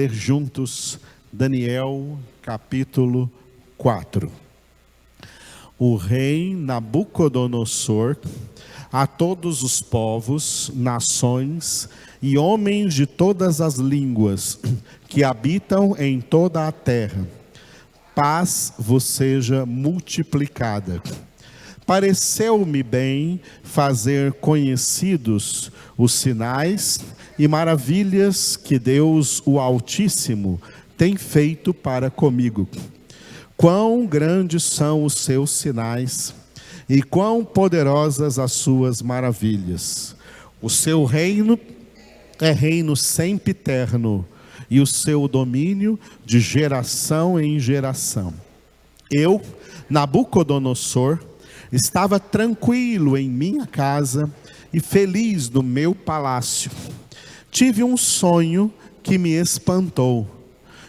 ler juntos Daniel capítulo 4. O rei Nabucodonosor, a todos os povos, nações e homens de todas as línguas que habitam em toda a terra, paz vos seja multiplicada. Pareceu-me bem fazer conhecidos os sinais e maravilhas que Deus, o Altíssimo, tem feito para comigo. Quão grandes são os seus sinais e quão poderosas as suas maravilhas. O seu reino é reino sempiterno e o seu domínio de geração em geração. Eu, Nabucodonosor, estava tranquilo em minha casa e feliz no meu palácio. Tive um sonho que me espantou.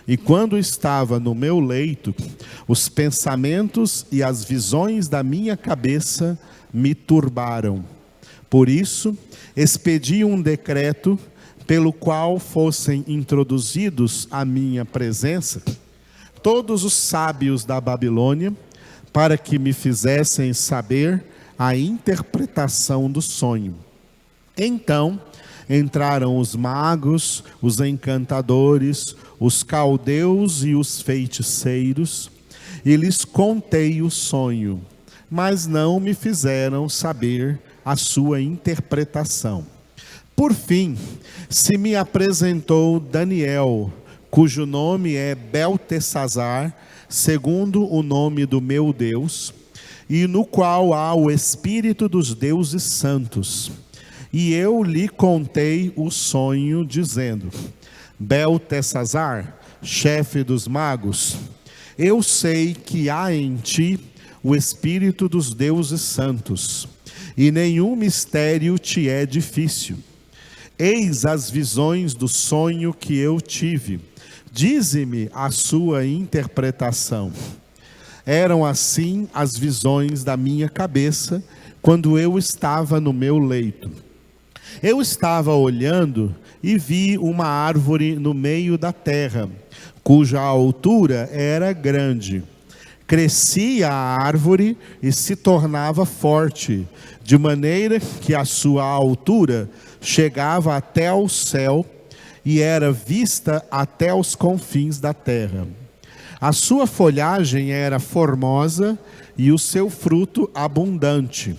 E quando estava no meu leito, os pensamentos e as visões da minha cabeça me turbaram. Por isso, expedi um decreto pelo qual fossem introduzidos à minha presença todos os sábios da Babilônia, para que me fizessem saber a interpretação do sonho. Então entraram os magos, os encantadores, os caldeus e os feiticeiros, e lhes contei o sonho, mas não me fizeram saber a sua interpretação. Por fim, se me apresentou Daniel, cujo nome é Beltesazar, segundo o nome do meu Deus, e no qual há o Espírito dos deuses santos. E eu lhe contei o sonho, dizendo: Beltesazar, chefe dos magos, eu sei que há em ti o Espírito dos deuses santos, e nenhum mistério te é difícil. Eis as visões do sonho que eu tive. Dize-me a sua interpretação. Eram assim as visões da minha cabeça, quando eu estava no meu leito. Eu estava olhando e vi uma árvore no meio da terra, cuja altura era grande. Crescia a árvore e se tornava forte, de maneira que a sua altura chegava até ao céu, e era vista até os confins da terra. A sua folhagem era formosa e o seu fruto abundante,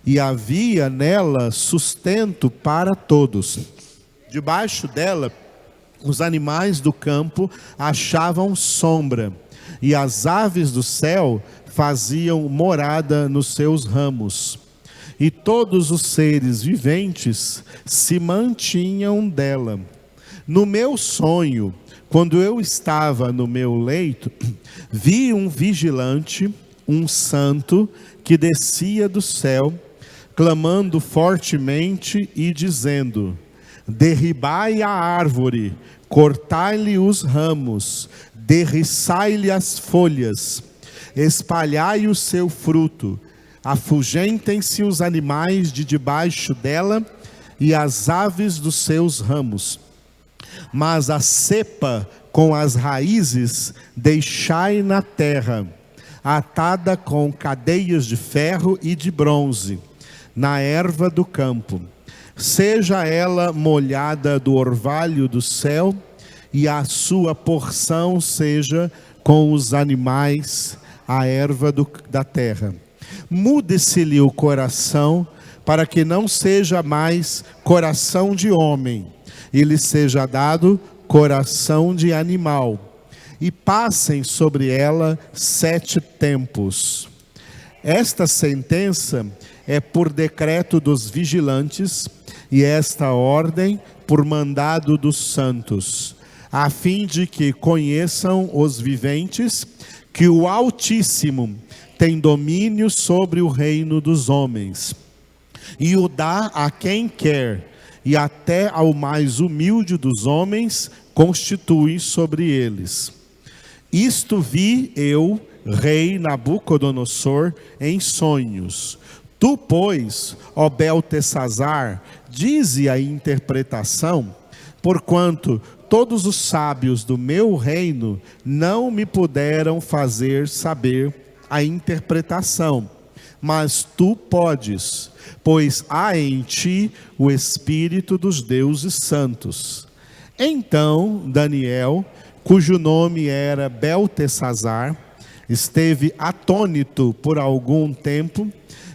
e havia nela sustento para todos. Debaixo dela, os animais do campo achavam sombra, e as aves do céu faziam morada nos seus ramos. E todos os seres viventes se mantinham dela. No meu sonho, quando eu estava no meu leito, vi um vigilante, um santo, que descia do céu, clamando fortemente e dizendo: derribai a árvore, cortai-lhe os ramos, derriçai-lhe as folhas, espalhai o seu fruto, afugentem-se os animais de debaixo dela e as aves dos seus ramos. Mas a cepa com as raízes deixai na terra, atada com cadeias de ferro e de bronze, na erva do campo. Seja ela molhada do orvalho do céu, e a sua porção seja com os animais, a erva da terra. Mude-se-lhe o coração, para que não seja mais coração de homem, e lhe seja dado coração de animal, e passem sobre ela 7 tempos. Esta sentença é por decreto dos vigilantes, e esta ordem por mandado dos santos, a fim de que conheçam os viventes que o Altíssimo tem domínio sobre o reino dos homens, e o dá a quem quer, e até ao mais humilde dos homens constitui sobre eles. Isto vi eu, rei Nabucodonosor, em sonhos. Tu, pois, ó Beltesazar, dize a interpretação, porquanto todos os sábios do meu reino não me puderam fazer saber a interpretação, mas tu podes, pois há em ti o Espírito dos deuses santos. Então Daniel, cujo nome era Beltesazar, esteve atônito por algum tempo,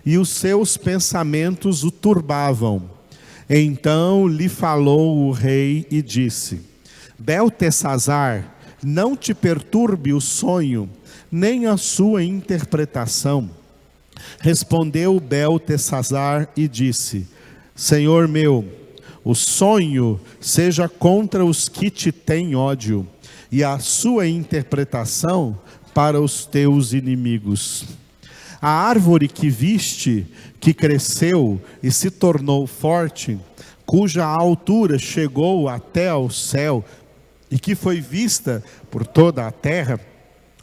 e os seus pensamentos o turbavam. Então lhe falou o rei e disse: Beltesazar, não te perturbe o sonho, nem a sua interpretação. Respondeu Beltesazar e disse: Senhor meu, o sonho seja contra os que te têm ódio, e a sua interpretação para os teus inimigos. A árvore que viste, que cresceu e se tornou forte, cuja altura chegou até ao céu, e que foi vista por toda a terra,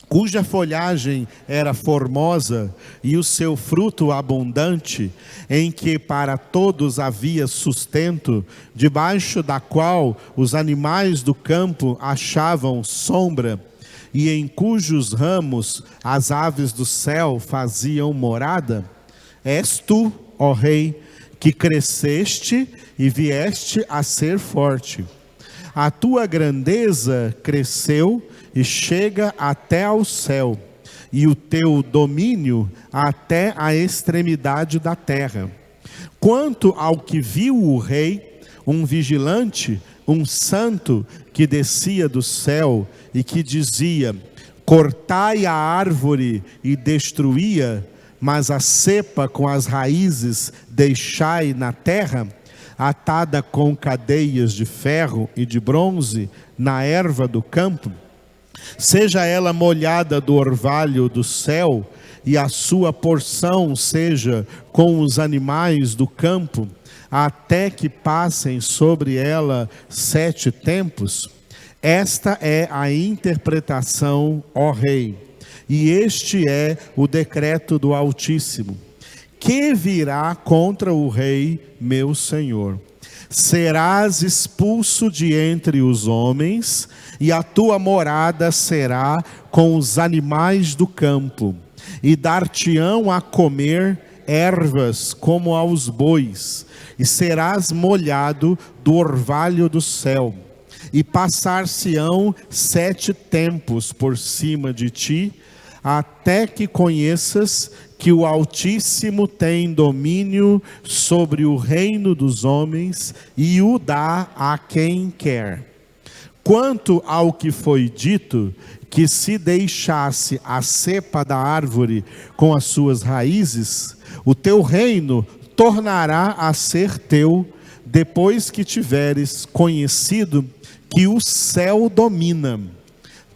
cuja folhagem era formosa e o seu fruto abundante, em que para todos havia sustento, debaixo da qual os animais do campo achavam sombra, e em cujos ramos as aves do céu faziam morada? És tu, ó rei, que cresceste e vieste a ser forte. A tua grandeza cresceu e chega até ao céu, e o teu domínio até a extremidade da terra. Quanto ao que viu o rei, um vigilante, um santo que descia do céu e que dizia: cortai a árvore e destruía, mas a cepa com as raízes deixai na terra, atada com cadeias de ferro e de bronze na erva do campo, seja ela molhada do orvalho do céu, e a sua porção seja com os animais do campo, até que passem sobre ela 7 tempos. Esta é a interpretação, ó rei, e este é o decreto do Altíssimo, que virá contra o rei meu senhor. Serás expulso de entre os homens, e a tua morada será com os animais do campo, e dar-te-ão a comer ervas como aos bois, e serás molhado do orvalho do céu, e passar-se-ão 7 tempos por cima de ti, até que conheças que o Altíssimo tem domínio sobre o reino dos homens e o dá a quem quer. Quanto ao que foi dito, que se deixasse a cepa da árvore com as suas raízes, o teu reino tornará a ser teu, depois que tiveres conhecido que o céu domina.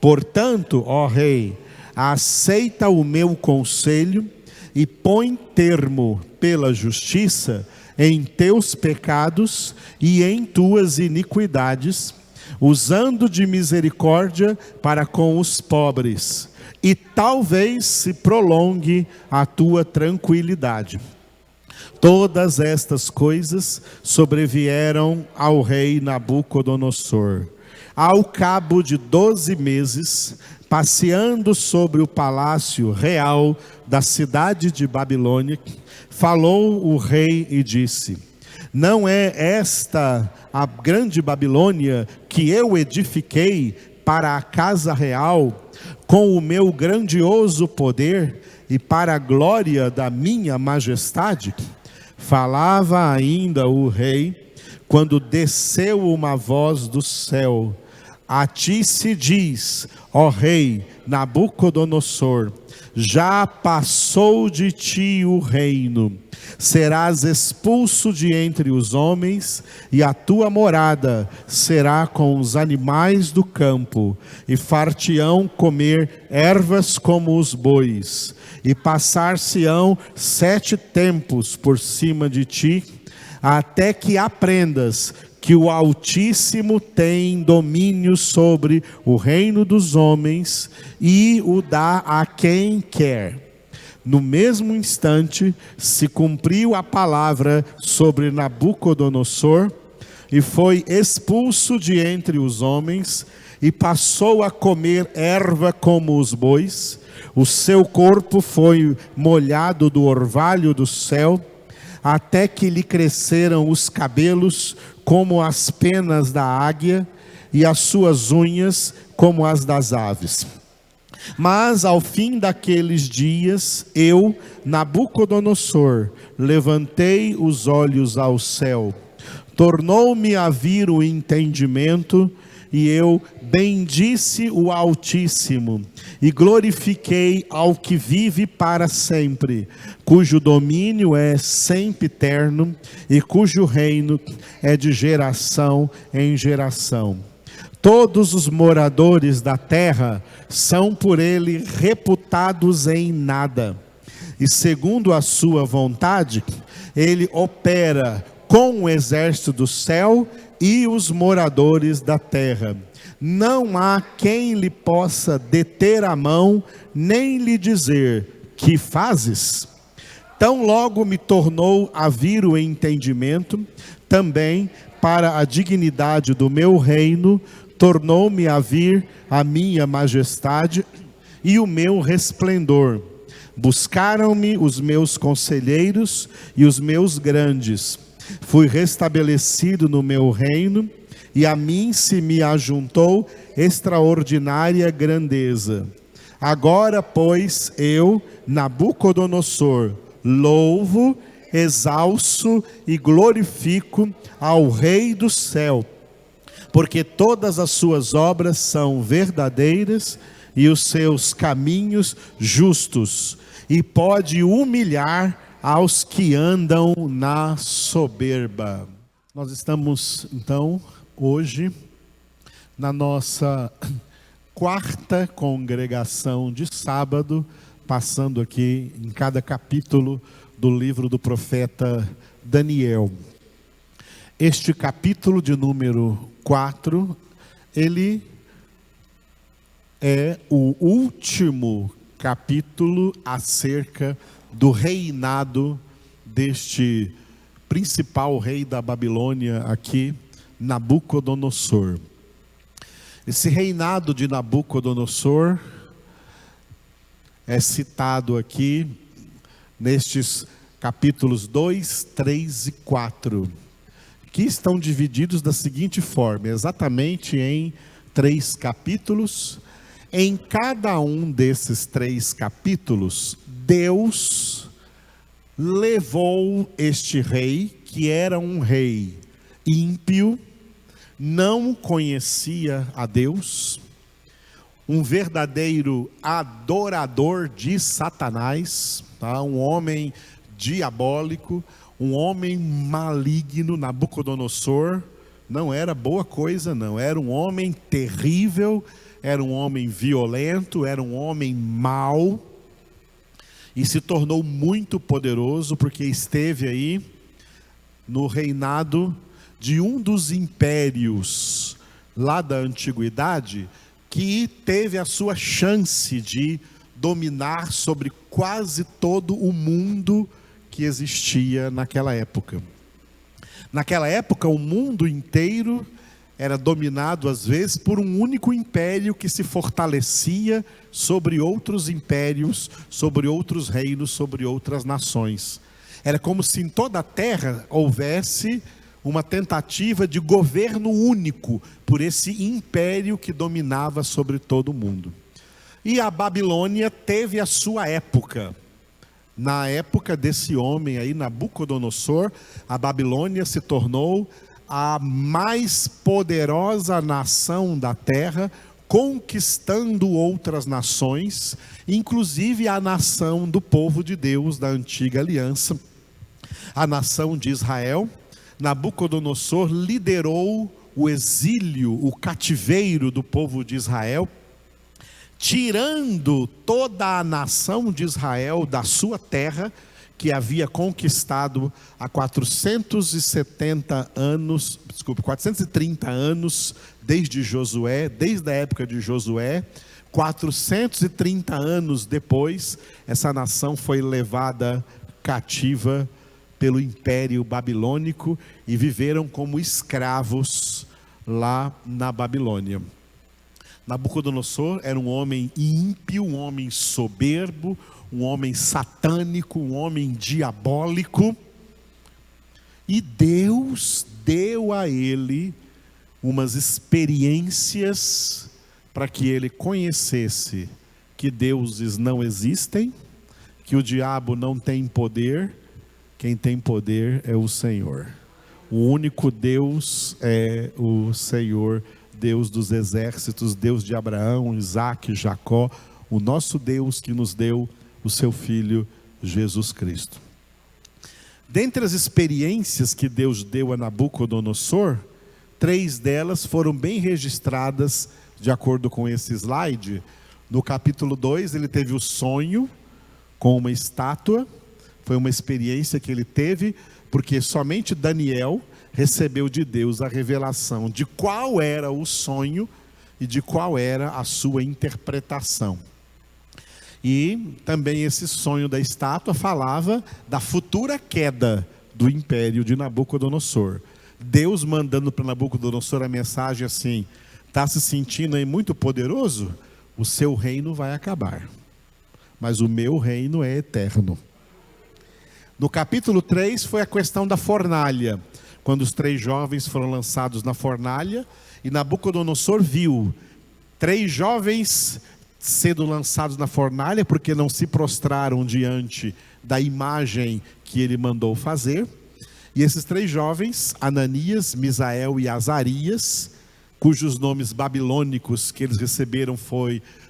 Portanto, ó rei, aceita o meu conselho e põe termo pela justiça em teus pecados e em tuas iniquidades, usando de misericórdia para com os pobres, e talvez se prolongue a tua tranquilidade. Todas estas coisas sobrevieram ao rei Nabucodonosor. Ao cabo de 12 meses, passeando sobre o palácio real da cidade de Babilônia, falou o rei e disse: não é esta a grande Babilônia que eu edifiquei para a casa real, com o meu grandioso poder e para a glória da minha majestade? Falava ainda o rei, quando desceu uma voz do céu: a ti se diz, ó rei Nabucodonosor, já passou de ti o reino, serás expulso de entre os homens, e a tua morada será com os animais do campo, e far-te-ão comer ervas como os bois, e passar-se-ão 7 tempos por cima de ti, até que aprendas que o Altíssimo tem domínio sobre o reino dos homens e o dá a quem quer. No mesmo instante se cumpriu a palavra sobre Nabucodonosor, e foi expulso de entre os homens, e passou a comer erva como os bois. O seu corpo foi molhado do orvalho do céu, até que lhe cresceram os cabelos como as penas da águia, e as suas unhas como as das aves. Mas ao fim daqueles dias, eu, Nabucodonosor, levantei os olhos ao céu. Tornou-me a vir o entendimento, e eu bendisse o Altíssimo, e glorifiquei ao que vive para sempre, cujo domínio é sempiterno, e cujo reino é de geração em geração. Todos os moradores da terra são por ele reputados em nada, e segundo a sua vontade, ele opera com o exército do céu e os moradores da terra. Não há quem lhe possa deter a mão, nem lhe dizer: que fazes? Tão logo me tornou a vir o entendimento, também para a dignidade do meu reino, tornou-me a vir a minha majestade e o meu resplendor. Buscaram-me os meus conselheiros e os meus grandes. Fui restabelecido no meu reino, e a mim se me ajuntou extraordinária grandeza. Agora, pois, eu, Nabucodonosor, louvo, exalço e glorifico ao Rei do céu, porque todas as suas obras são verdadeiras e os seus caminhos justos, e pode humilhar aos que andam na soberba. Nós estamos, então, hoje, na nossa quarta congregação de sábado, passando aqui em cada capítulo do livro do profeta Daniel. Este capítulo de número 4, ele é o último capítulo acerca do reinado deste principal rei da Babilônia aqui, Nabucodonosor. Esse reinado de Nabucodonosor é citado aqui nestes capítulos 2, 3 e 4, que estão divididos da seguinte forma, exatamente em 3 capítulos. Em cada um desses 3 capítulos, Deus levou este rei, que era um rei ímpio, não conhecia a Deus, um verdadeiro adorador de Satanás, tá? Um homem diabólico, um homem maligno. Nabucodonosor não era boa coisa, não, era um homem terrível, era um homem violento, era um homem mau, e se tornou muito poderoso, porque esteve aí no reinado de um dos impérios lá da antiguidade, que teve a sua chance de dominar sobre quase todo o mundo que existia naquela época. Naquela época, o mundo inteiro era dominado, às vezes, por um único império que se fortalecia sobre outros impérios, sobre outros reinos, sobre outras nações. Era como se em toda a terra houvesse uma tentativa de governo único por esse império que dominava sobre todo o mundo. E a Babilônia teve a sua época. Na época desse homem aí, Nabucodonosor, a Babilônia se tornou a mais poderosa nação da terra, conquistando outras nações, inclusive a nação do povo de Deus da antiga aliança, a nação de Israel. Nabucodonosor liderou o exílio, o cativeiro do povo de Israel, tirando toda a nação de Israel da sua terra, que havia conquistado há 430 anos, desde Josué, desde a época de Josué. 430 anos depois, essa nação foi levada cativa pelo Império Babilônico e viveram como escravos lá na Babilônia. Nabucodonosor era um homem ímpio, um homem soberbo, um homem satânico, um homem diabólico. E Deus deu a ele umas experiências para que ele conhecesse que deuses não existem, que o diabo não tem poder, quem tem poder é o Senhor. O único Deus é o Senhor, Deus dos exércitos, Deus de Abraão, Isaque, Jacó, o nosso Deus que nos deu o seu Filho Jesus Cristo. Dentre as experiências que Deus deu a Nabucodonosor, 3 delas foram bem registradas de acordo com esse slide. No capítulo 2 ele teve o sonho com uma estátua, foi uma experiência que ele teve, porque somente Daniel recebeu de Deus a revelação de qual era o sonho e de qual era a sua interpretação. E também esse sonho da estátua falava da futura queda do império de Nabucodonosor. Deus mandando para Nabucodonosor a mensagem assim: está se sentindo aí muito poderoso? O seu reino vai acabar, mas o meu reino é eterno. No capítulo 3 foi a questão da fornalha, quando os 3 jovens foram lançados na fornalha, e Nabucodonosor viu 3 jovens sendo lançados na fornalha, porque não se prostraram diante da imagem que ele mandou fazer. E esses 3 jovens, Ananias, Misael e Azarias, cujos nomes babilônicos que eles receberam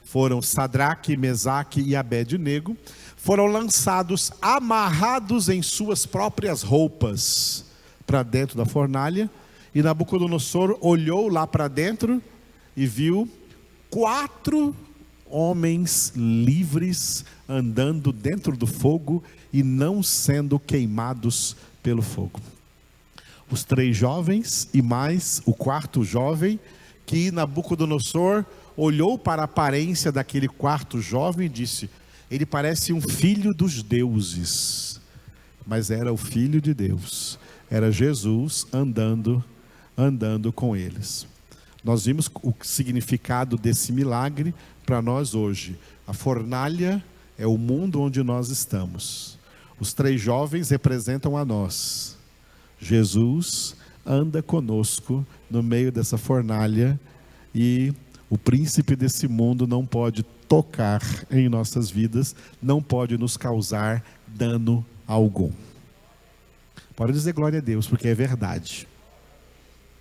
foram Sadraque, Mesaque e Abed-nego, foram lançados amarrados em suas próprias roupas para dentro da fornalha. E Nabucodonosor olhou lá para dentro e viu 4 homens livres andando dentro do fogo e não sendo queimados pelo fogo. Os 3 jovens e mais o 4º jovem, que Nabucodonosor olhou para a aparência daquele 4º jovem e disse: ele parece um filho dos deuses. Mas era o Filho de Deus, era Jesus andando com eles. Nós vimos o significado desse milagre para nós hoje. A fornalha é o mundo onde nós estamos. Os 3 jovens representam a nós. Jesus anda conosco no meio dessa fornalha e o príncipe desse mundo não pode tocar em nossas vidas, não pode nos causar dano algum. Pode dizer glória a Deus, porque é verdade.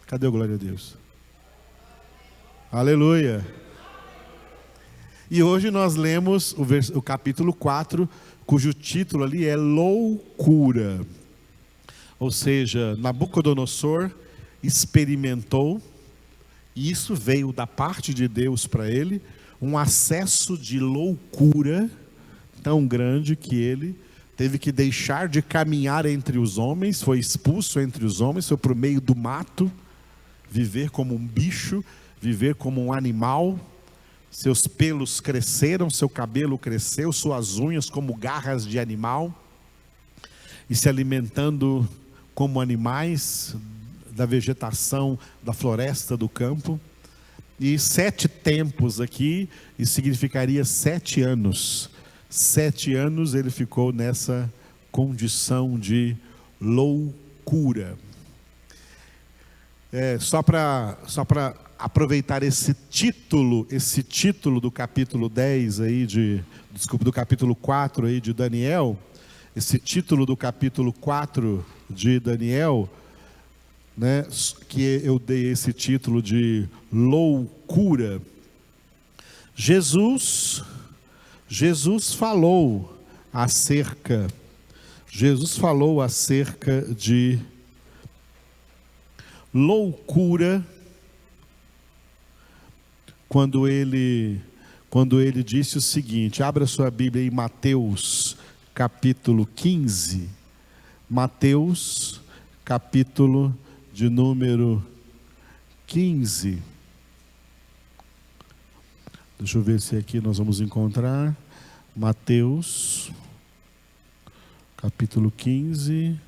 Cadê o glória a Deus? Aleluia! E hoje nós lemos o capítulo 4, cujo título ali é loucura. Ou seja, Nabucodonosor experimentou, e isso veio da parte de Deus para ele, um acesso de loucura tão grande que ele teve que deixar de caminhar entre os homens, foi expulso entre os homens, foi para o meio do mato, viver como um bicho, viver como um animal. Seus pelos cresceram, seu cabelo cresceu, suas unhas como garras de animal, e se alimentando como animais da vegetação da floresta do campo. E 7 tempos aqui, isso significaria 7 anos. 7 anos ele ficou nessa condição de loucura. Só para aproveitar esse título do capítulo 10 aí do capítulo 4 aí de Daniel, esse título do capítulo 4 de Daniel, né, que eu dei esse título de loucura. Jesus falou acerca de loucura quando ele disse o seguinte. Abra sua Bíblia em Mateus capítulo 15. Mateus capítulo de número 15. Deixa eu ver se aqui nós vamos encontrar. Mateus capítulo 15.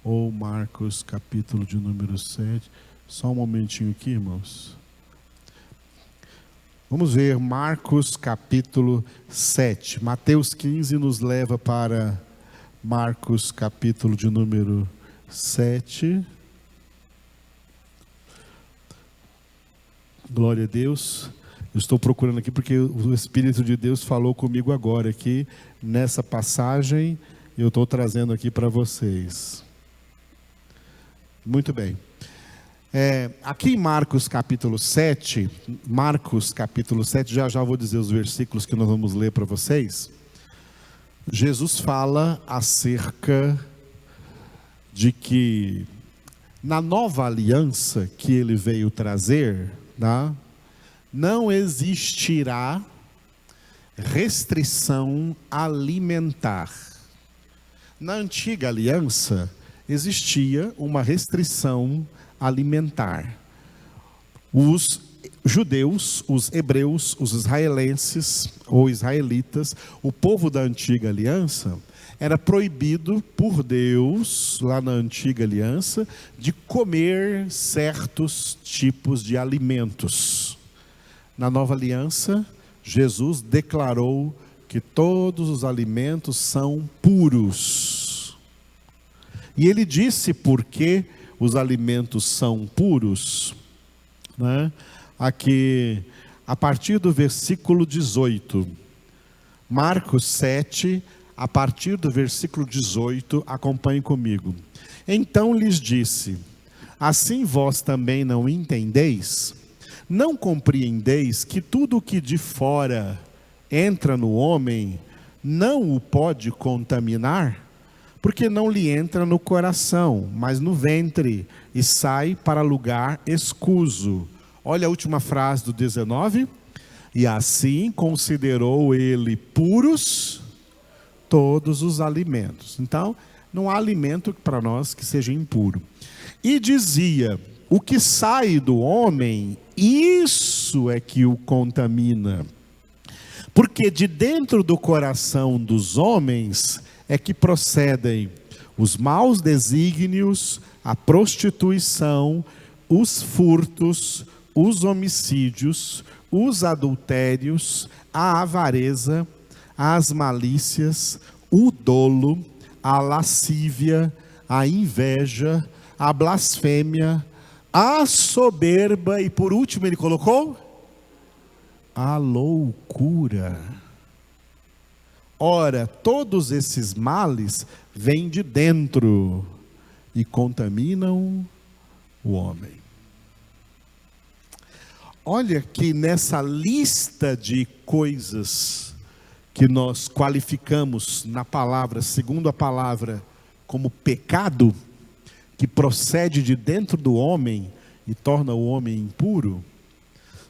ou Marcos, capítulo de número 7. Só um momentinho aqui, irmãos. Vamos ver Marcos, capítulo 7. Mateus 15 nos leva para Marcos, capítulo de número 7. Glória a Deus. Eu estou procurando aqui porque o Espírito de Deus falou comigo agora aqui, nessa passagem, eu estou trazendo aqui para vocês. Muito bem. Aqui em Marcos capítulo 7, já vou dizer os versículos que nós vamos ler para vocês. Jesus fala acerca de que na nova aliança que ele veio trazer, tá? Não existirá restrição alimentar. Na antiga aliança existia uma restrição alimentar. Os judeus, os hebreus, os israelenses ou israelitas, o povo da antiga aliança, era proibido por Deus, lá na antiga aliança, de comer certos tipos de alimentos. Na nova aliança, Jesus declarou que todos os alimentos são puros. E ele disse por que os alimentos são puros, né? Aqui, a partir do versículo 18, Marcos 7, a partir do versículo 18, acompanhe comigo. Então lhes disse: assim vós também não entendeis? Não compreendeis que tudo o que de fora entra no homem, não o pode contaminar? Porque não lhe entra no coração, mas no ventre, e sai para lugar escuso. Olha a última frase do 19. E assim considerou ele puros todos os alimentos. Então, não há alimento para nós que seja impuro. E dizia: o que sai do homem, isso é que o contamina. Porque de dentro do coração dos homens é que procedem os maus desígnios, a prostituição, os furtos, os homicídios, os adultérios, a avareza, as malícias, o dolo, a lascívia, a inveja, a blasfêmia, a soberba e por último ele colocou a loucura. Ora, todos esses males vêm de dentro e contaminam o homem. Olha que nessa lista de coisas que nós qualificamos na palavra, segundo a palavra, como pecado, que procede de dentro do homem e torna o homem impuro,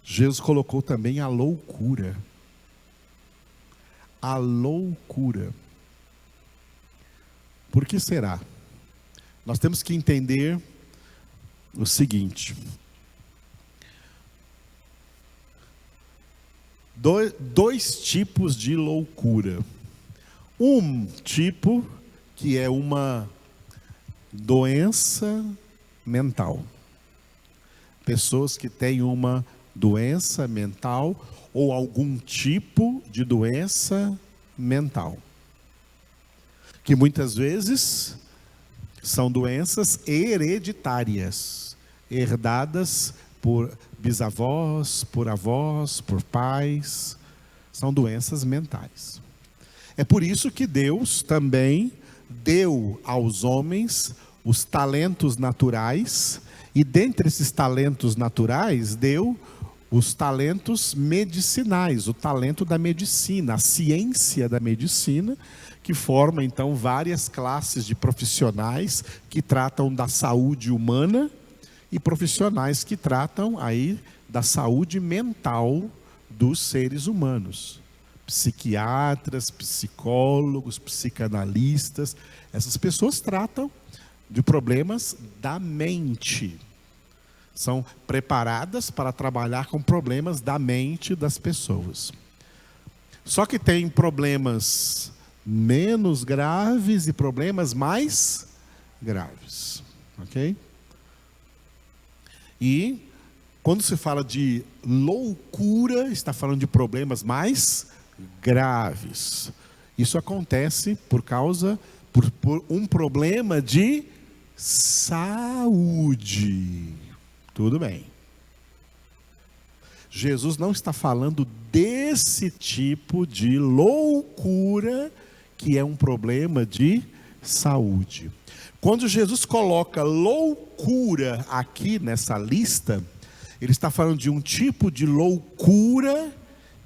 Jesus colocou também a loucura. A loucura. Por que será? Nós temos que entender o seguinte: dois tipos de loucura. Um tipo que é uma doença mental. Pessoas que têm uma doença mental ou algum tipo de doença mental, que muitas vezes são doenças hereditárias, herdadas por bisavós, por avós, por pais. São doenças mentais. É por isso que Deus também deu aos homens os talentos naturais, e dentre esses talentos naturais deu os talentos medicinais, o talento da medicina, a ciência da medicina, que forma então várias classes de profissionais que tratam da saúde humana e profissionais que tratam aí da saúde mental dos seres humanos. Psiquiatras, psicólogos, psicanalistas, essas pessoas tratam de problemas da mente. São preparadas para trabalhar com problemas da mente das pessoas. Só que tem problemas menos graves e problemas mais graves. Ok? E quando se fala de loucura, está falando de problemas mais graves. Isso acontece por um problema de saúde. Tudo bem. Jesus não está falando desse tipo de loucura que é um problema de saúde. Quando Jesus coloca loucura aqui nessa lista, ele está falando de um tipo de loucura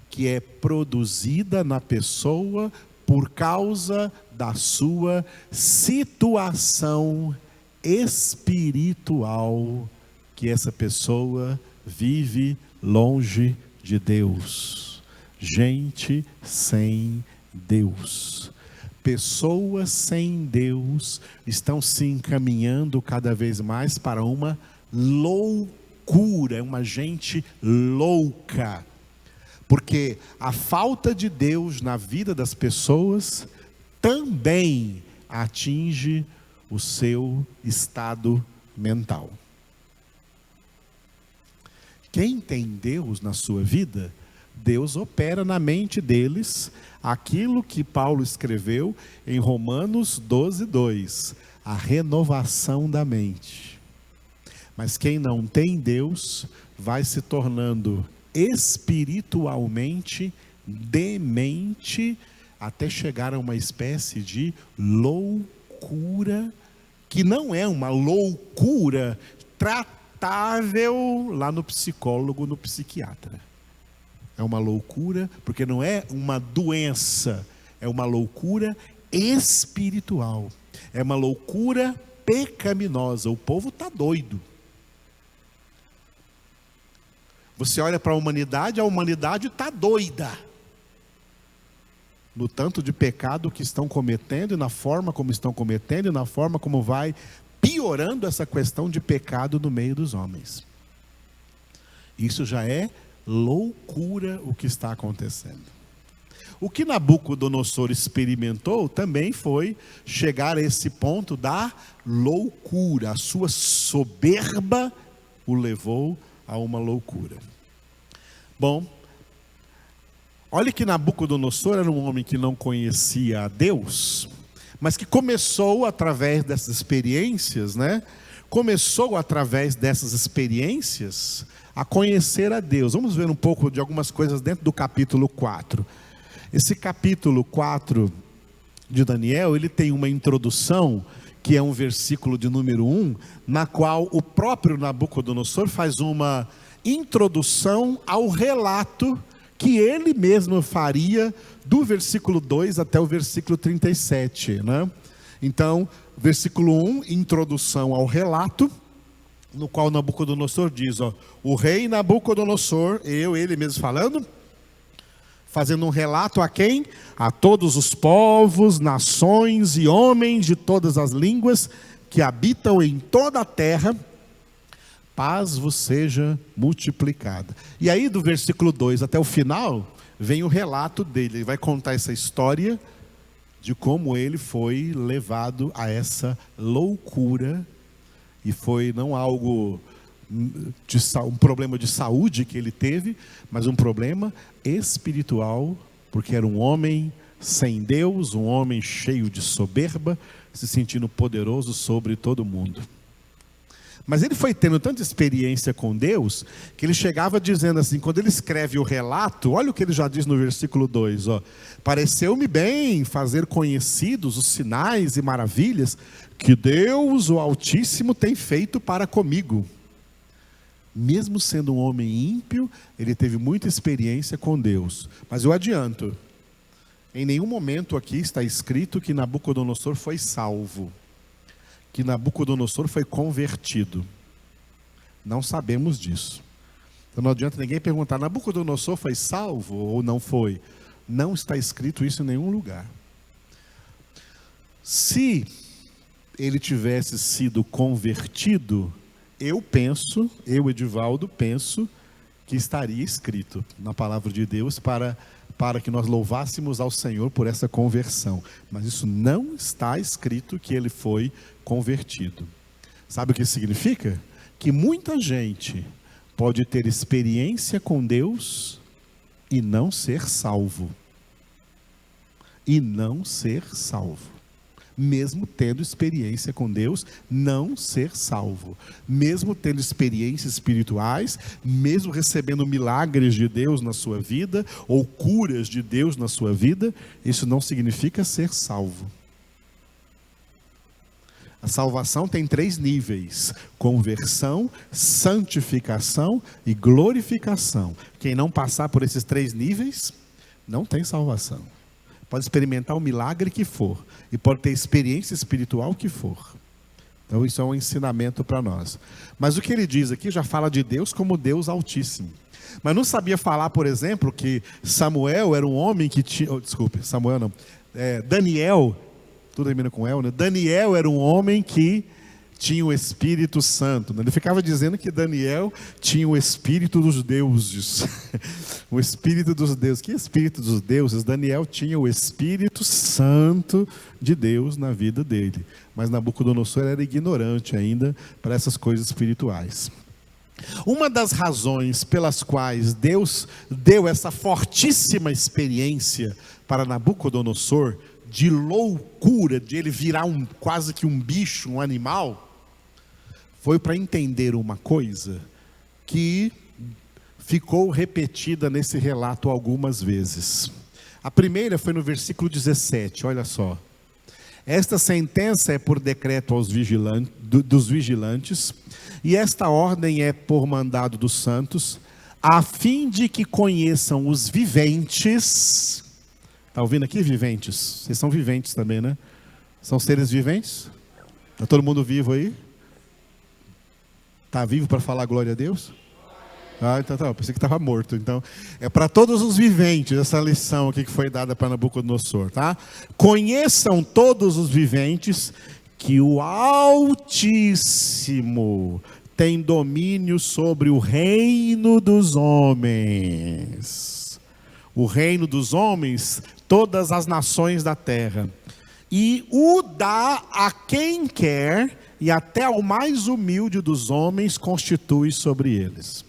que é produzida na pessoa por causa da sua situação espiritual, que essa pessoa vive longe de Deus. Gente sem Deus. Pessoas sem Deus estão se encaminhando cada vez mais para uma loucura, uma gente louca. Porque a falta de Deus na vida das pessoas também atinge o seu estado mental. Quem tem Deus na sua vida, Deus opera na mente deles aquilo que Paulo escreveu em Romanos 12:2, a renovação da mente. Mas quem não tem Deus vai se tornando espiritualmente demente até chegar a uma espécie de loucura, que não é uma loucura tratável lá no psicólogo, no psiquiatra. É uma loucura, porque não é uma doença, é uma loucura espiritual. É uma loucura pecaminosa. O povo está doido. Você olha para a humanidade está doida. No tanto de pecado que estão cometendo, e na forma como estão cometendo, e na forma como vai piorando essa questão de pecado no meio dos homens. Isso já é loucura o que está acontecendo. O que Nabucodonosor experimentou também foi chegar a esse ponto da loucura. A sua soberba o levou a uma loucura. Bom, olha que Nabucodonosor era um homem que não conhecia a Deus, mas que começou através dessas experiências, Começou através dessas experiências a conhecer a Deus. Vamos ver um pouco de algumas coisas dentro do capítulo 4. Esse capítulo 4 de Daniel, ele tem uma introdução, que é um versículo de número 1, na qual o próprio Nabucodonosor faz uma introdução ao relato que ele mesmo faria do versículo 2 até o versículo 37, Então, versículo 1, introdução ao relato, no qual Nabucodonosor diz, o rei Nabucodonosor, ele mesmo falando, fazendo um relato a quem? A todos os povos, nações e homens de todas as línguas que habitam em toda a terra, paz vos seja multiplicada. E aí do versículo 2 até o final, vem o relato dele. Ele vai contar essa história de como ele foi levado a essa loucura, e foi não algo um problema de saúde que ele teve, mas um problema espiritual, porque era um homem sem Deus, um homem cheio de soberba, se sentindo poderoso sobre todo mundo. Mas ele foi tendo tanta experiência com Deus, que ele chegava dizendo assim, quando ele escreve o relato, olha o que ele já diz no versículo 2, pareceu-me bem fazer conhecidos os sinais e maravilhas que Deus, o Altíssimo, tem feito para comigo. Mesmo sendo um homem ímpio, ele teve muita experiência com Deus. Mas eu adianto, em nenhum momento aqui está escrito que Nabucodonosor foi salvo, que Nabucodonosor foi convertido. Não sabemos disso. Então não adianta ninguém perguntar, Nabucodonosor foi salvo ou não foi? Não está escrito isso em nenhum lugar. Se ele tivesse sido convertido, eu, Edivaldo, penso que estaria escrito na palavra de Deus para para que nós louvássemos ao Senhor por essa conversão. Mas isso não está escrito que ele foi convertido. Sabe o que isso significa? Que muita gente pode ter experiência com Deus e não ser salvo. E não ser salvo. Mesmo tendo experiência com Deus, não ser salvo. Mesmo tendo experiências espirituais, mesmo recebendo milagres de Deus na sua vida, ou curas de Deus na sua vida, isso não significa ser salvo. A salvação tem 3 níveis: conversão, santificação e glorificação. Quem não passar por esses 3 níveis, não tem salvação. Pode experimentar o milagre que for, e pode ter experiência espiritual que for. Então isso é um ensinamento para nós. Mas o que ele diz aqui já fala de Deus como Deus Altíssimo. Mas não sabia falar, por exemplo, que Samuel era um homem que tinha... Samuel não. Daniel, tudo termina com El, né? Daniel era um homem que tinha o Espírito Santo, né? Ele ficava dizendo que Daniel tinha o Espírito dos deuses. O Espírito dos deuses. Que Espírito dos deuses? Daniel tinha o Espírito Santo de Deus na vida dele. Mas Nabucodonosor era ignorante ainda para essas coisas espirituais. Uma das razões pelas quais Deus deu essa fortíssima experiência para Nabucodonosor, de loucura, de ele virar quase que um bicho, um animal, foi para entender uma coisa que ficou repetida nesse relato algumas vezes. A primeira foi no versículo 17, olha só. Esta sentença é por decreto dos vigilantes, e esta ordem é por mandado dos santos, a fim de que conheçam os viventes. Está ouvindo aqui, viventes? Vocês são viventes também, né? São seres viventes? Está todo mundo vivo aí? Está vivo para falar glória a Deus? Ah, então tá, eu pensei que estava morto. Então, é para todos os viventes essa lição aqui que foi dada para Nabucodonosor, tá? Conheçam todos os viventes que o Altíssimo tem domínio sobre o reino dos homens. O reino dos homens, todas as nações da terra. E o dá a quem quer, e até ao mais humilde dos homens constitui sobre eles.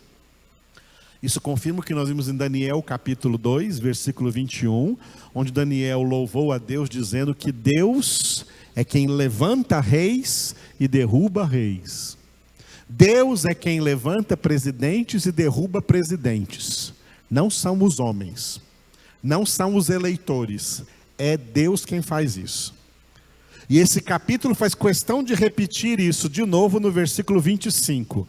Isso confirma o que nós vimos em Daniel capítulo 2, versículo 21, onde Daniel louvou a Deus dizendo que Deus é quem levanta reis e derruba reis. Deus é quem levanta presidentes e derruba presidentes. Não são os homens, não são os eleitores, é Deus quem faz isso. E esse capítulo faz questão de repetir isso de novo no versículo 25.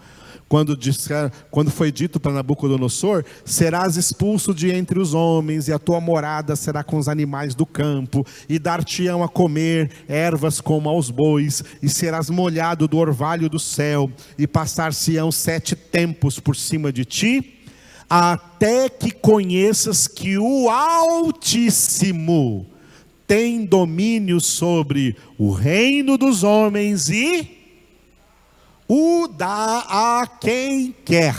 Quando foi dito para Nabucodonosor: serás expulso de entre os homens, e a tua morada será com os animais do campo, e dar-te-ão a comer ervas como aos bois, e serás molhado do orvalho do céu, e passar-se-ão 7 tempos por cima de ti, até que conheças que o Altíssimo tem domínio sobre o reino dos homens e o dá a quem quer.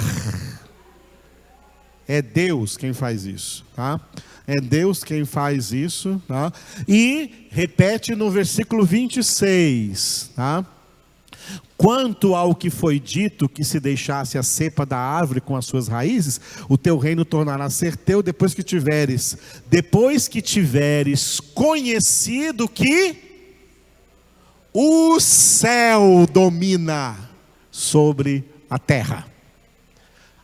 É Deus quem faz isso, tá? É Deus quem faz isso, tá? E repete no versículo 26, tá? Quanto ao que foi dito, que se deixasse a cepa da árvore com as suas raízes, o teu reino tornará a ser teu depois que tiveres conhecido que o céu domina sobre a terra.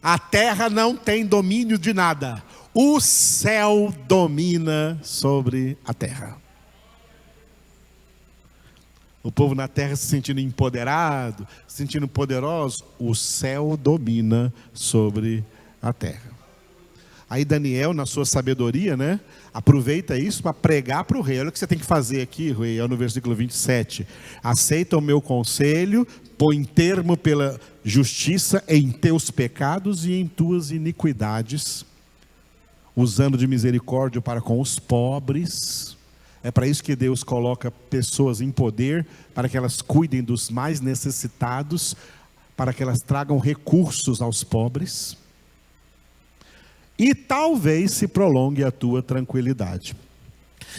A terra não tem domínio de nada. O céu domina sobre a terra. O povo na terra se sentindo empoderado, se sentindo poderoso, o céu domina sobre a terra. Aí Daniel, na sua sabedoria, né, aproveita isso para pregar para o rei. Olha o que você tem que fazer aqui, rei, no versículo 27. Aceita o meu conselho, põe termo pela justiça em teus pecados e em tuas iniquidades, usando de misericórdia para com os pobres. É para isso que Deus coloca pessoas em poder, para que elas cuidem dos mais necessitados, para que elas tragam recursos aos pobres. e talvez se prolongue a tua tranquilidade.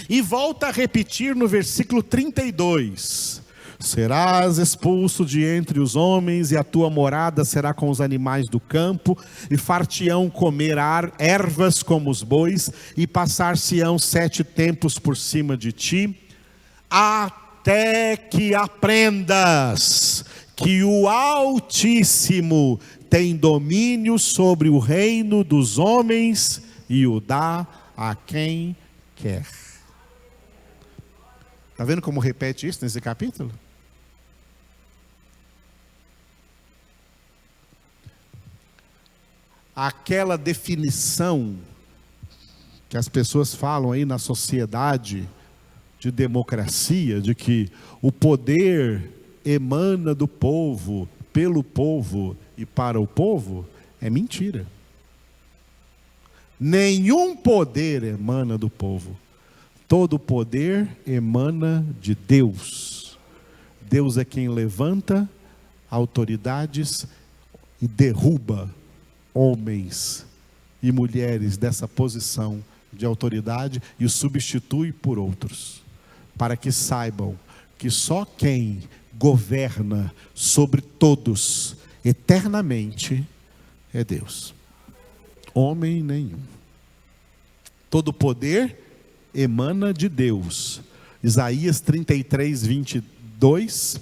E volta a repetir no versículo 32: serás expulso de entre os homens, e a tua morada será com os animais do campo, e far-te-ão comer ervas como os bois, e passar-se-ão 7 tempos por cima de ti, até que aprendas que o Altíssimo tem domínio sobre o reino dos homens e o dá a quem quer. Está vendo como repete isso nesse capítulo? Aquela definição que as pessoas falam aí na sociedade de democracia, de que o poder emana do povo, pelo povo e para o povo, é mentira. Nenhum poder emana do povo. Todo poder emana de Deus. Deus é quem levanta autoridades e derruba homens e mulheres dessa posição de autoridade e os substitui por outros, para que saibam que só quem governa sobre todos eternamente é Deus. Homem nenhum. Todo poder emana de Deus. Isaías 33, 22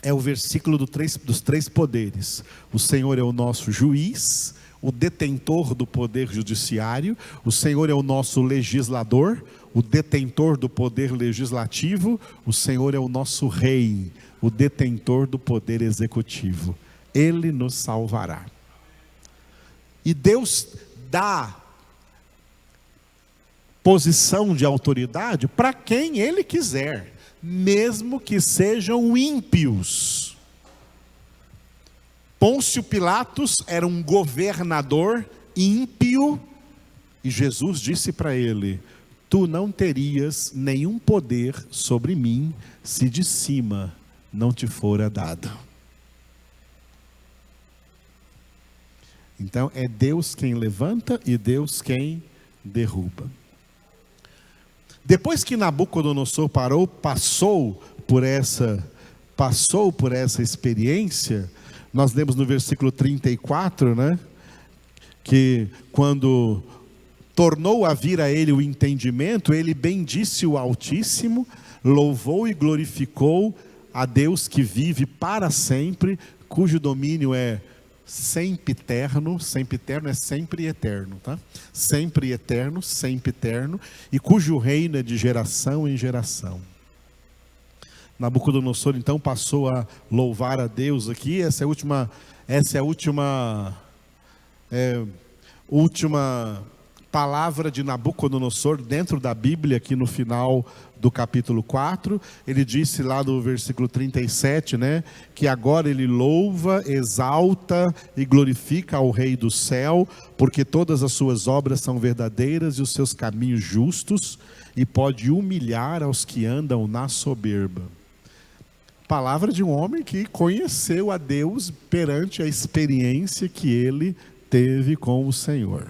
é o versículo dos 3 poderes. O Senhor é o nosso juiz, o detentor do poder judiciário. O Senhor é o nosso legislador, o detentor do poder legislativo. O Senhor é o nosso rei, o detentor do poder executivo. Ele nos salvará. E Deus dá posição de autoridade para quem Ele quiser, mesmo que sejam ímpios. Pôncio Pilatos era um governador ímpio, e Jesus disse para ele: tu não terias nenhum poder sobre mim, se de cima não te fora dado. Então é Deus quem levanta e Deus quem derruba. Depois que Nabucodonosor passou por essa experiência, nós lemos no versículo 34, né? Que quando tornou a vir a ele o entendimento, ele bendisse o Altíssimo, louvou e glorificou a Deus que vive para sempre, cujo domínio é sempiterno. Sempiterno é sempre eterno, tá? Sempre eterno, sempiterno, e cujo reino é de geração em geração. Nabucodonosor então passou a louvar a Deus aqui. Essa é a última palavra de Nabucodonosor dentro da Bíblia, aqui no final do capítulo 4, ele disse lá no versículo 37, né, que agora ele louva, exalta e glorifica ao Rei do céu, porque todas as suas obras são verdadeiras e os seus caminhos justos, e pode humilhar aos que andam na soberba. Palavra de um homem que conheceu a Deus perante a experiência que ele teve com o Senhor.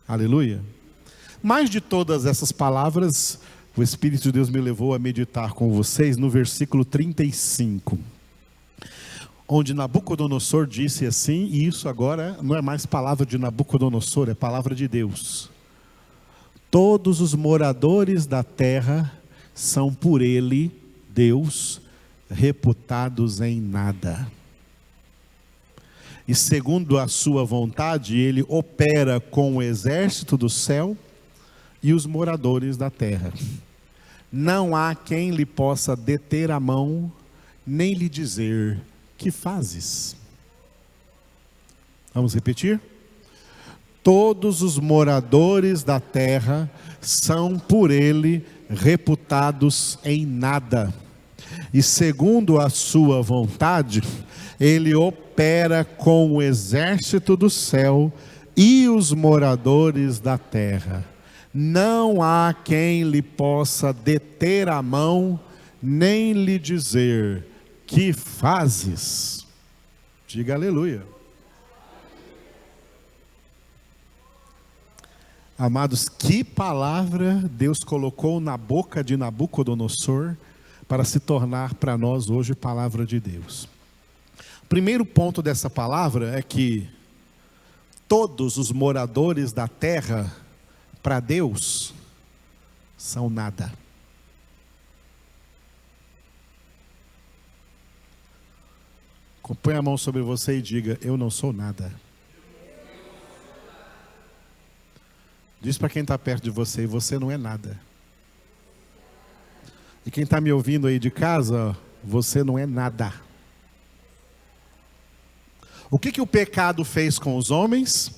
Aleluia. Mais de todas essas palavras, o Espírito de Deus me levou a meditar com vocês no versículo 35, onde Nabucodonosor disse assim, e isso agora não é mais palavra de Nabucodonosor, é palavra de Deus: todos os moradores da terra são por ele, Deus, reputados em nada. E segundo a sua vontade, ele opera com o exército do céu e os moradores da terra. Não há quem lhe possa deter a mão, nem lhe dizer: que fazes? Vamos repetir? Todos os moradores da terra são por ele reputados em nada. E segundo a sua vontade, ele opera com o exército do céu e os moradores da terra. Não há quem lhe possa deter a mão, nem lhe dizer: que fazes? Diga aleluia. Amados, que palavra Deus colocou na boca de Nabucodonosor para se tornar para nós hoje palavra de Deus. O primeiro ponto dessa palavra é que todos os moradores da terra, para Deus, são nada. Põe a mão sobre você e diga: eu não sou nada. Diz para quem está perto de você: você não é nada. E quem está me ouvindo aí de casa, você não é nada. O que o pecado fez com os homens?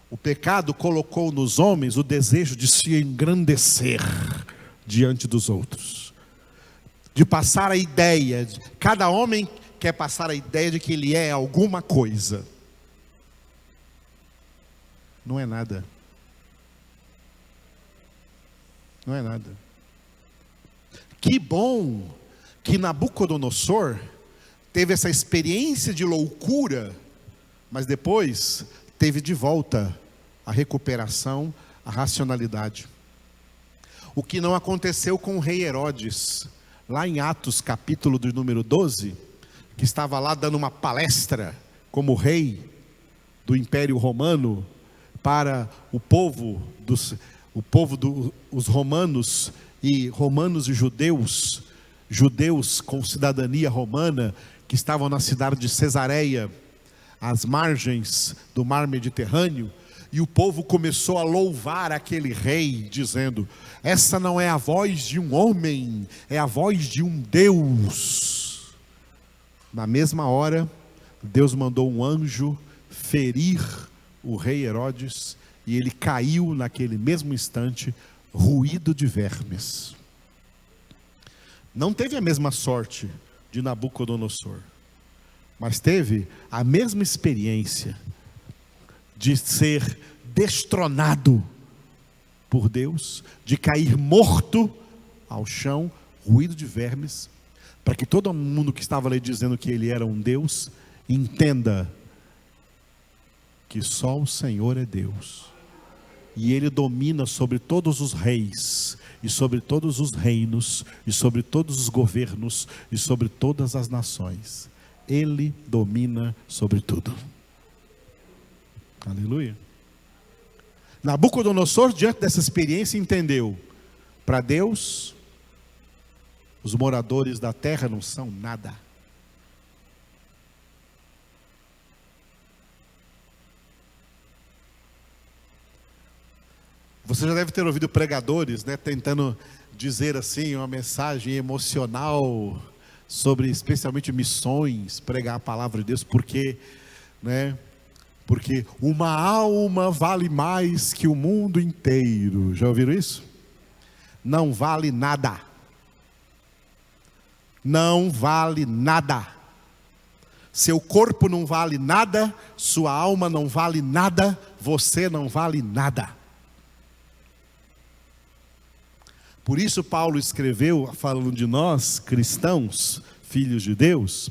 O pecado colocou nos homens o desejo de se engrandecer diante dos outros, de passar a ideia, cada homem quer passar a ideia de que ele é alguma coisa. Não é nada. Não é nada. Que bom que Nabucodonosor teve essa experiência de loucura, mas depois teve de volta a recuperação, a racionalidade. O que não aconteceu com o rei Herodes, lá em Atos capítulo do número 12, que estava lá dando uma palestra como rei do Império Romano para o povo dos romanos e judeus com cidadania romana, que estavam na cidade de Cesareia, às margens do mar Mediterrâneo, e o povo começou a louvar aquele rei, dizendo: essa não é a voz de um homem, é a voz de um Deus. Na mesma hora, Deus mandou um anjo ferir o rei Herodes, e ele caiu naquele mesmo instante, ruído de vermes. Não teve a mesma sorte de Nabucodonosor, mas teve a mesma experiência de ser destronado por Deus, de cair morto ao chão, ruído de vermes, para que todo mundo que estava ali dizendo que ele era um Deus, entenda que só o Senhor é Deus, e Ele domina sobre todos os reis, e sobre todos os reinos, e sobre todos os governos, e sobre todas as nações. Ele domina sobre tudo. Aleluia. Nabucodonosor, diante dessa experiência, entendeu: para Deus, os moradores da terra não são nada. Você já deve ter ouvido pregadores, tentando dizer assim, uma mensagem emocional sobre especialmente missões, pregar a palavra de Deus, porque uma alma vale mais que o mundo inteiro. Já ouviram isso? Não vale nada. Não vale nada. Seu corpo não vale nada, sua alma não vale nada, você não vale nada. Por isso Paulo escreveu, falando de nós, cristãos, filhos de Deus,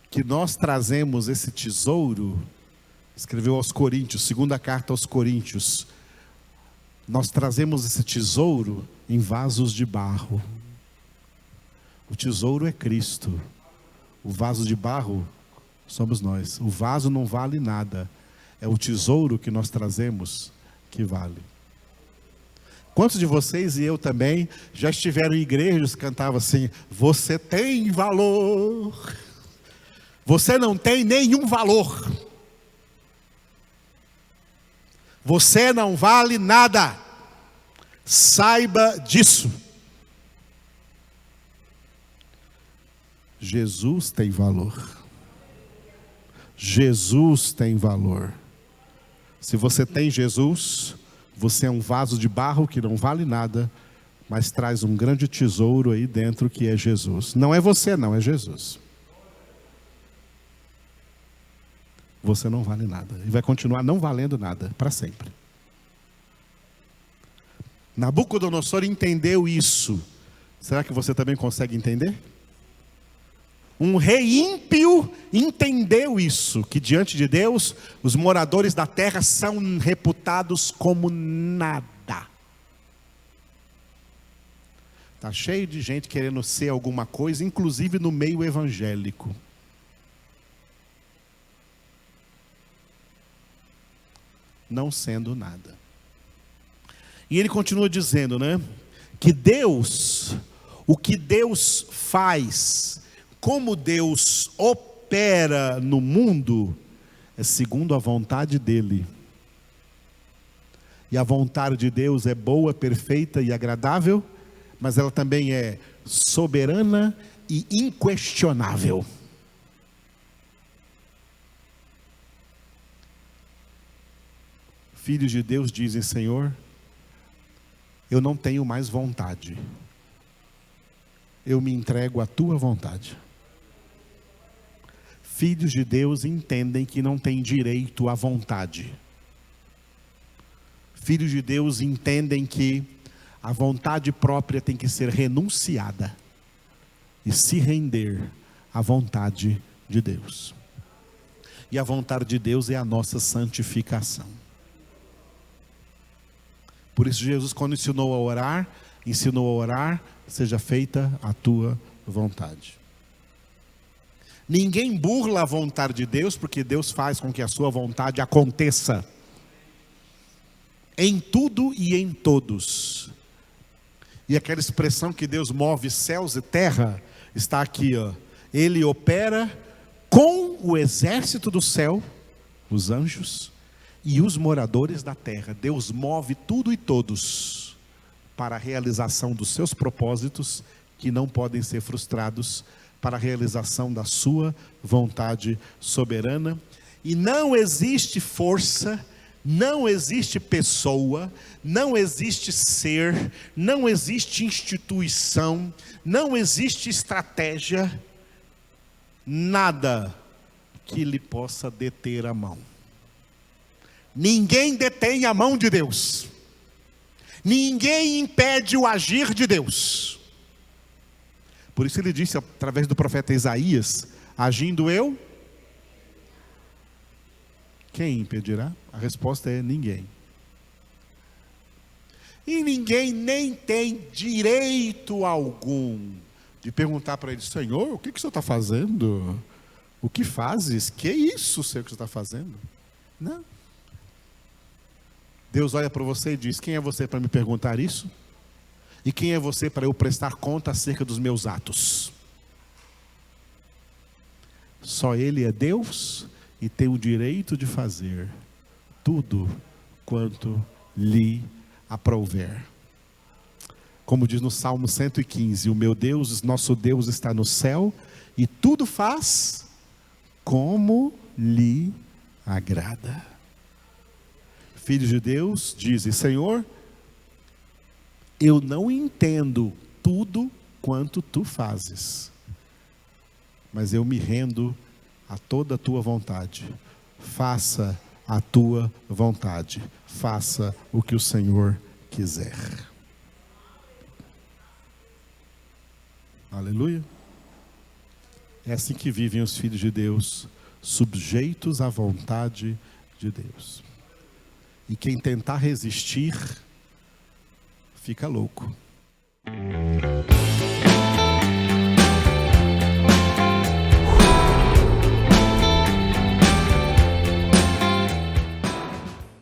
que nós trazemos esse tesouro. Escreveu aos Coríntios, segunda carta aos Coríntios, nós trazemos esse tesouro em vasos de barro. O tesouro é Cristo, o vaso de barro somos nós. O vaso não vale nada, é o tesouro que nós trazemos que vale. Quantos de vocês e eu também já estiveram em igrejas que cantavam assim: você tem valor, você não tem nenhum valor, você não vale nada, saiba disso. Jesus tem valor. Jesus tem valor. Se você tem Jesus, você é um vaso de barro que não vale nada, mas traz um grande tesouro aí dentro que é Jesus. Não é você não, é Jesus. Você não vale nada e vai continuar não valendo nada para sempre. Nabucodonosor entendeu isso. Será que você também consegue entender? Um rei ímpio entendeu isso, que diante de Deus, os moradores da terra são reputados como nada. Está cheio de gente querendo ser alguma coisa, inclusive no meio evangélico. Não sendo nada. E ele continua dizendo, né? Que Deus, o que Deus faz, como Deus opera no mundo, é segundo a vontade dele. E a vontade de Deus é boa, perfeita e agradável, mas ela também é soberana e inquestionável. Filhos de Deus dizem: Senhor, eu não tenho mais vontade. Eu me entrego à tua vontade. Filhos de Deus entendem que não têm direito à vontade. Filhos de Deus entendem que a vontade própria tem que ser renunciada e se render à vontade de Deus. E a vontade de Deus é a nossa santificação. Por isso Jesus, quando ensinou a orar, seja feita a tua vontade. Ninguém burla a vontade de Deus, porque Deus faz com que a sua vontade aconteça. Em tudo e em todos. E aquela expressão que Deus move céus e terra, está aqui, ó. Ele opera com o exército do céu, os anjos, e os moradores da terra. Deus move tudo e todos para a realização dos seus propósitos, que não podem ser frustrados, para a realização da sua vontade soberana. E não existe força, não existe pessoa, não existe ser, não existe instituição, não existe estratégia, nada que lhe possa deter a mão. Ninguém detém a mão de Deus. Ninguém impede o agir de Deus. Por isso ele disse através do profeta Isaías: agindo eu, quem impedirá? A resposta é ninguém. E ninguém nem tem direito algum de perguntar para ele: Senhor, o que o Senhor está fazendo? O que fazes? Que isso, Senhor, que você está fazendo? Não. Deus olha para você e diz: quem é você para me perguntar isso? E quem é você para eu prestar conta acerca dos meus atos? Só Ele é Deus e tem o direito de fazer tudo quanto lhe aprouver. Como diz no Salmo 115, o meu Deus, nosso Deus está no céu e tudo faz como lhe agrada. Filhos de Deus dizem: Senhor, eu não entendo tudo quanto tu fazes, mas eu me rendo a toda a tua vontade. Faça a tua vontade, faça o que o Senhor quiser. Aleluia. É assim que vivem os filhos de Deus, sujeitos à vontade de Deus. E quem tentar resistir, fica louco.